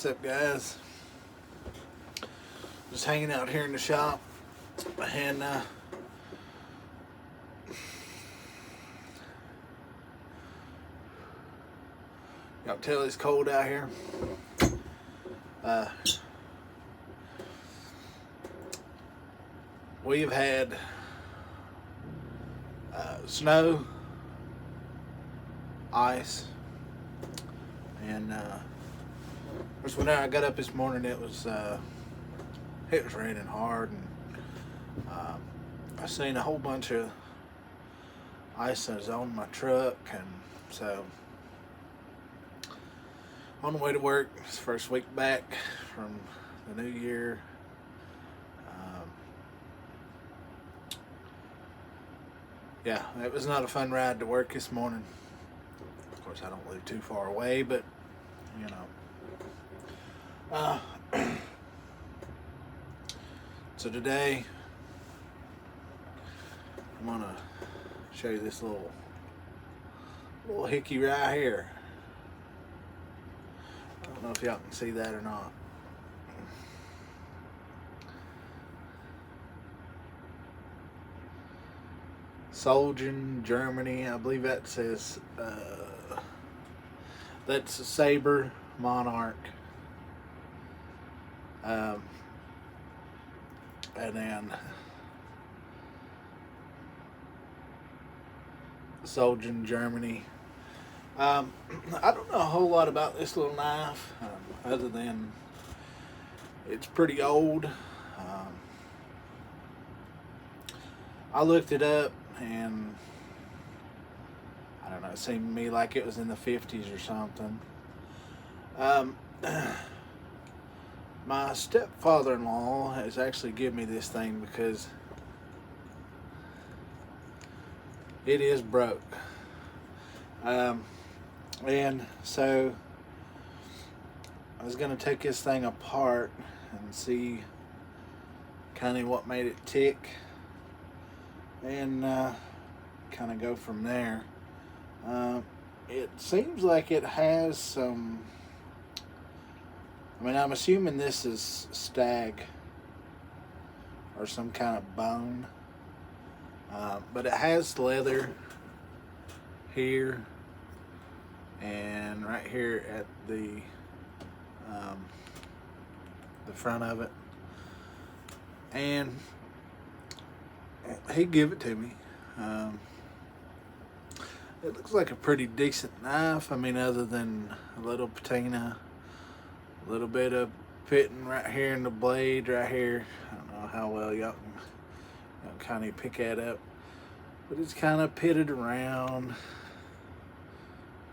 What's up, guys? Just hanging out here in the shop, and y'all can tell it's cold out here. We've had snow, ice, and when I got up this morning, it was raining hard, and I seen a whole bunch of ice that was on my truck, and so on the way to work, it's the first week back from the new year. Yeah, it was not a fun ride to work this morning. Of course, I don't live too far away, but you know. So today, I'm gonna show you this little hickey right here. I don't know if y'all can see that or not. Solgen, Germany. I believe that says that's a Saber, monarch. And then Solgen, Germany. I don't know a whole lot about this little knife, other than it's pretty old. I looked it up, and I don't know, it seemed to me like it was in the 50s or something. My stepfather-in-law has actually given me this thing because it is broke. And so I was going to take this thing apart and see kind of what made it tick, and kind of go from there. It seems like it has some, I mean, I'm assuming this is stag or some kind of bone, but it has leather here and right here at the front of it, and he gave it to me. It looks like a pretty decent knife. I mean, other than a little patina, a little bit of pitting right here in the blade right here. I don't know how well y'all can kind of pick that up, but it's kind of pitted around.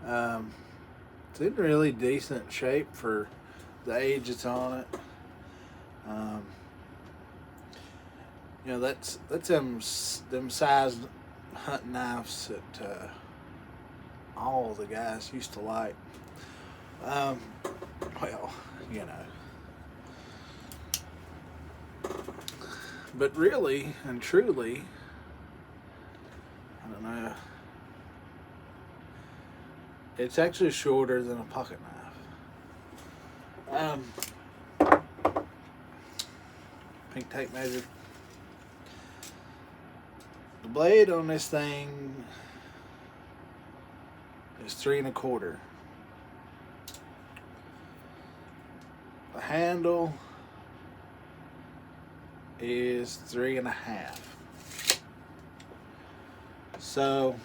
It's in really decent shape for the age it's on it. You know, that's them size hunting knives that all the guys used to like. Well, you know. But really and truly, I don't know, it's actually shorter than a pocket knife. Pink tape measure. The blade on this thing is 3 1/4. The handle is 3 1/2. So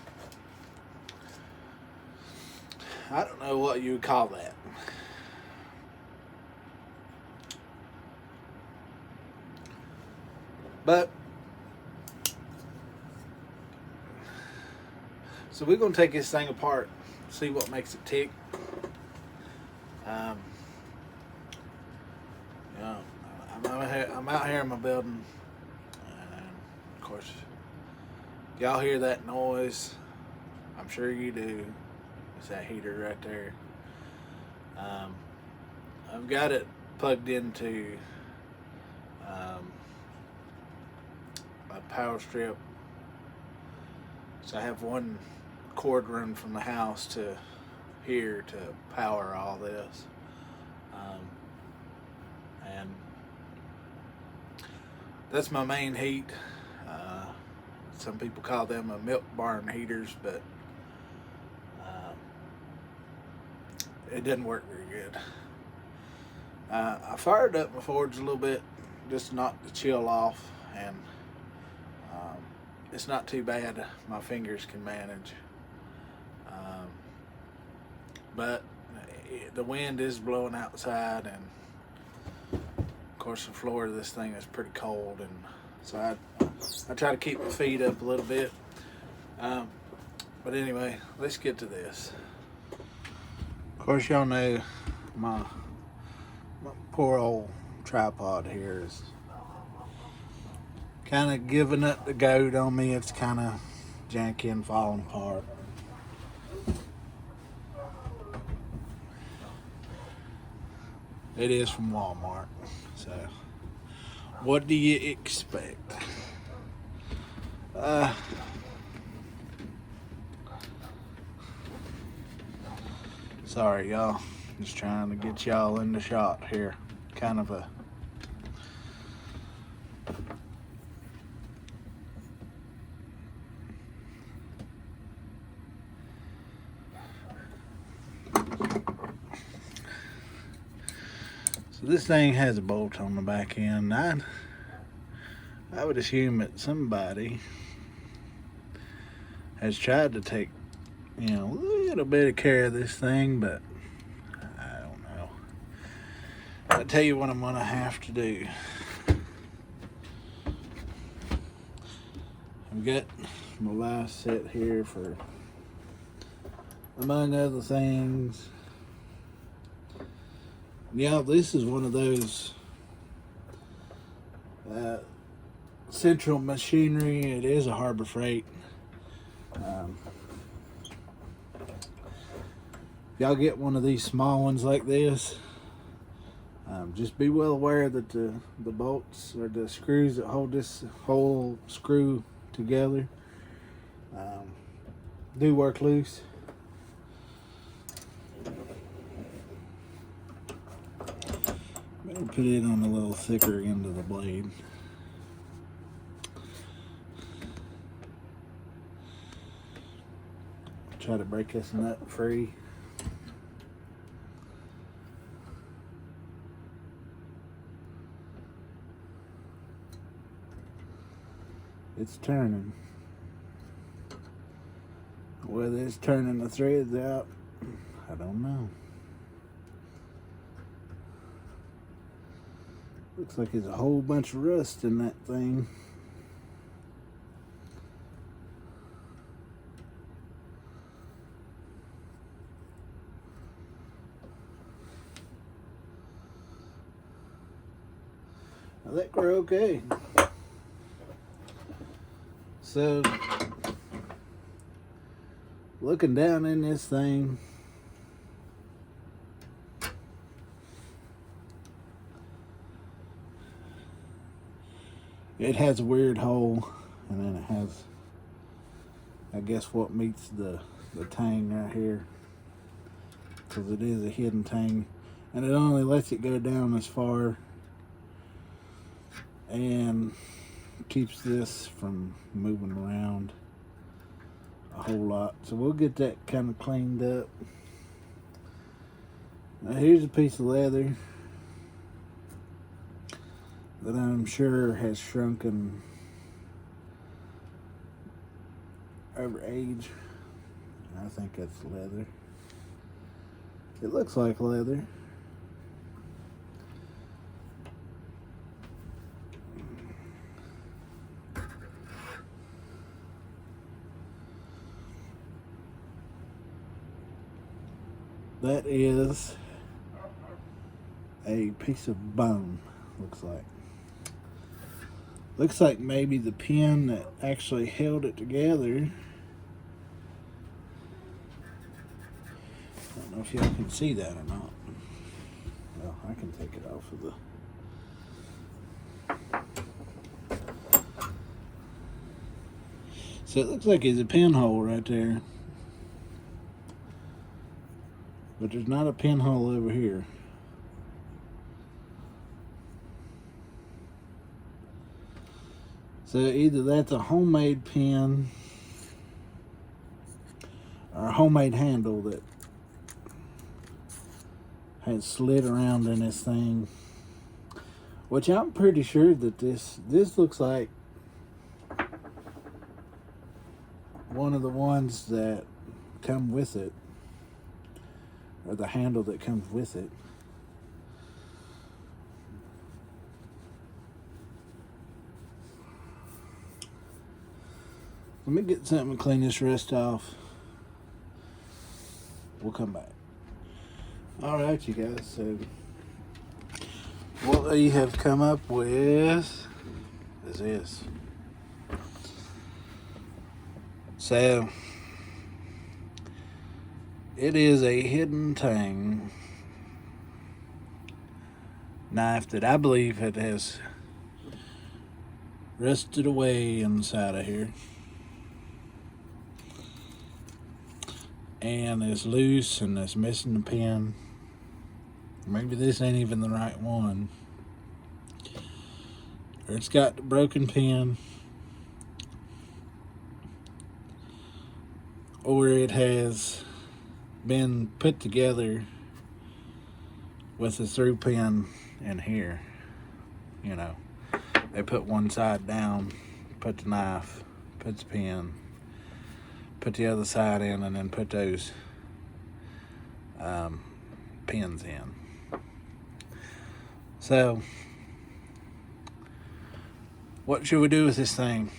I don't know what you would call that. But so we're gonna take this thing apart, see what makes it tick. You know, I'm out here in my building, and of course, y'all hear that noise. I'm sure you do. It's that heater right there. I've got it plugged into a power strip, so I have one cord run from the house to here to power all this. And that's my main heat. Some people call them a milk barn heaters, but it didn't work very good. I fired up my forge a little bit just to knock the chill off, and it's not too bad. My fingers can manage. But the wind is blowing outside, and of course the floor of this thing is pretty cold, and so I try to keep my feet up a little bit. But anyway, let's get to this. Of course, y'all know my poor old tripod here is kind of giving up the goat on me. It's kind of janky and falling apart. It is from Walmart, so what do you expect? Sorry, y'all. Just trying to get y'all in the shot here. Kind of a so this thing has a bolt on the back end. I would assume that somebody has tried to take, a little bit of care of this thing, but I don't know. I'll tell you what I'm gonna have to do. I've got my last set here for, among other things. Yeah, this is one of those Central Machinery. It is a Harbor Freight. Y'all get one of these small ones like this, just be well aware that the bolts or the screws that hold this whole screw together do work loose. Better put it on a little thicker end of the blade. Try to break this nut free. It's turning. Whether it's turning the threads out, I don't know. Looks like there's a whole bunch of rust in that thing. I think we're okay. So, looking down in this thing, it has a weird hole, and then it has, I guess, what meets the tang right here, because it is a hidden tang, and it only lets it go down as far and keeps this from moving around a whole lot. So we'll get that kind of cleaned up. Now here's a piece of leather that I'm sure has shrunken over age. I think that's leather. It looks like leather. That is a piece of bone, looks like. Looks like maybe the pin that actually held it together. I don't know if y'all can see that or not. Well, I can take it off of the... So it looks like there's a pinhole right there. But there's not a pinhole over here. So either that's a homemade pin or a homemade handle that has slid around in this thing. Which I'm pretty sure that this looks like one of the ones that come with it, or the handle that comes with it. Let me get something to clean this rust off. We'll come back. Alright, you guys, so what we have come up with is this. So, it is a hidden tang knife that I believe it has rusted away inside of here. And it's loose and it's missing the pin. Maybe this ain't even the right one. Or it's got the broken pin. Or it has been put together with a through pin in here. You know, they put one side down, put the knife, put the pin, put the other side in, and then put those pins in. So, what should we do with this thing?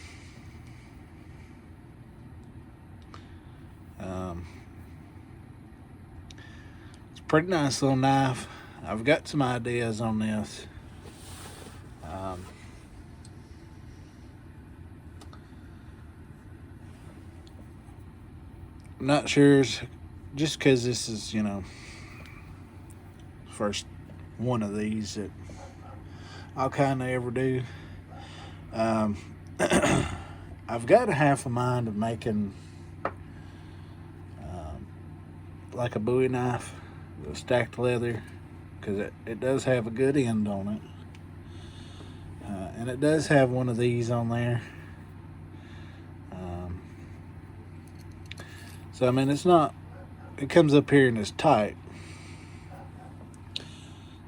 It's a pretty nice little knife. I've got some ideas on this. I'm not sure, just because this is, you know, first one of these that I'll kind of ever do. I've got a half a mind of making like a Bowie knife with stacked leather, because it does have a good end on it. And it does have one of these on there. So I mean, it's not, it comes up here and it's tight.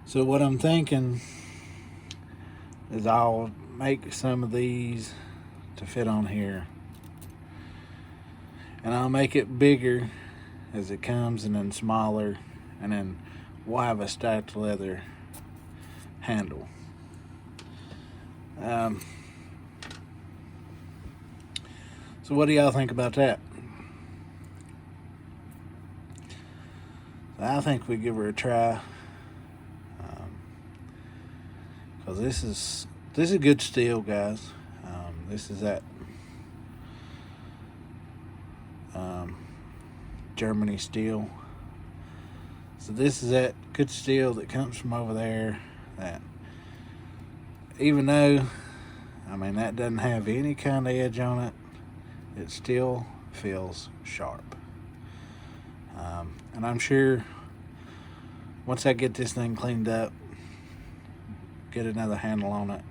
So what I'm thinking is I'll make some of these to fit on here, and I'll make it bigger as it comes, and then smaller, and then we'll have a stacked leather handle. So what do y'all think about that? I think we give her a try, because this is good steel, guys. This is that Germany steel. So this is that good steel that comes from over there, that even though, I mean, that doesn't have any kind of edge on it, it still feels sharp. And I'm sure once I get this thing cleaned up, get another handle on it,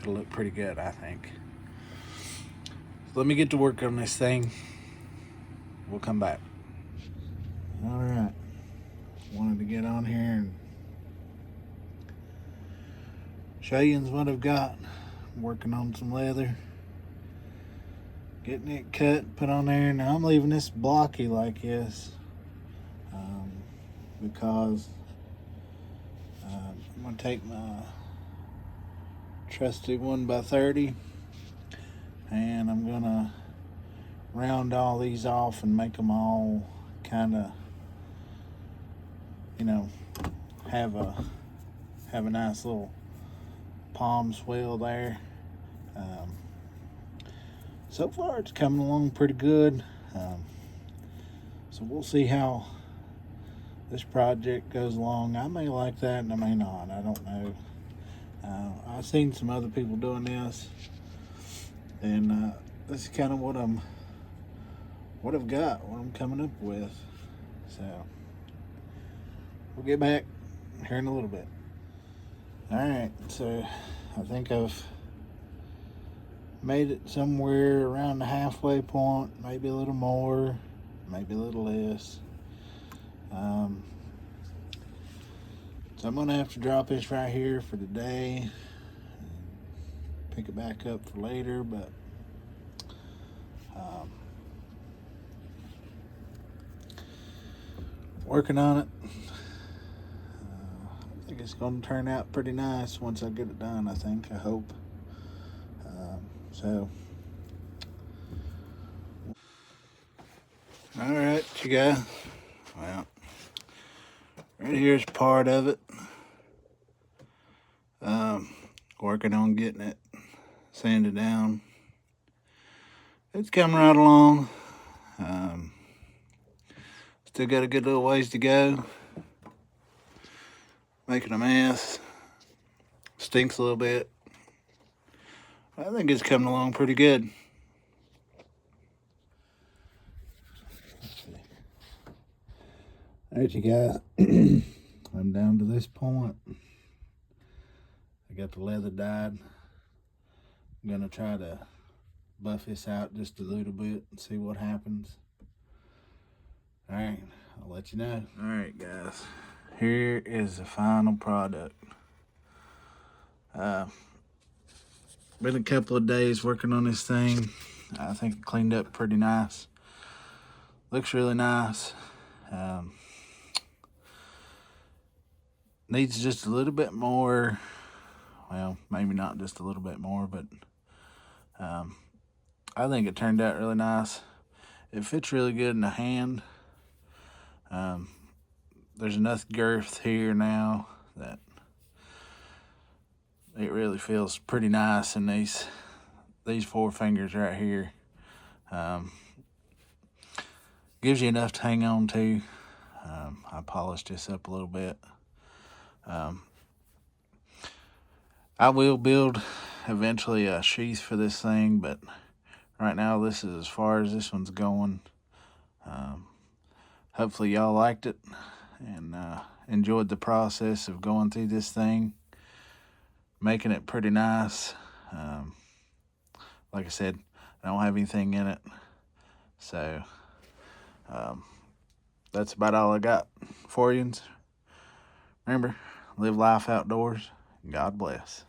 it'll look pretty good, I think. So let me get to work on this thing. We'll come back. All right. Wanted to get on here and show you what I've got. I'm working on some leather, getting it cut, put on there. Now I'm leaving this blocky like this because I'm going to take my trusty 1x30 and I'm going to round all these off and make them all kind of, you know, have a nice little palm swell there. So far it's coming along pretty good. So we'll see how this project goes along. I may like that and I may not. I don't know. I've seen some other people doing this, and this is kind of what I'm coming up with. So we'll get back here in a little bit. All right, so I think I've made it somewhere around the halfway point, maybe a little more, maybe a little less. So I'm gonna have to drop this right here for today, pick it back up for later, but working on it. I think it's gonna turn out pretty nice once I get it done, I hope. So all right, you guys. Well, right here's part of it. Working on getting it sanded down. It's coming right along. Still got a good little ways to go. Making a mess. Stinks a little bit. I think it's coming along pretty good. Alright, you guys. I'm down to this point. I got the leather dyed. I'm gonna try to buff this out just a little bit and see what happens. Alright, I'll let you know. Alright guys, here is the final product. Been a couple of days working on this thing. I think it cleaned up pretty nice. Looks really nice. Needs just a little bit more, well, maybe not just a little bit more, but I think it turned out really nice. It fits really good in the hand. There's enough girth here now that it really feels pretty nice in these 4 fingers right here. Gives you enough to hang on to. I polished this up a little bit. I will build eventually a sheath for this thing, but right now this is as far as this one's going. Hopefully y'all liked it and enjoyed the process of going through this thing, making it pretty nice. Like I said, I don't have anything in it, so that's about all I got for you. Remember, live life outdoors. God bless.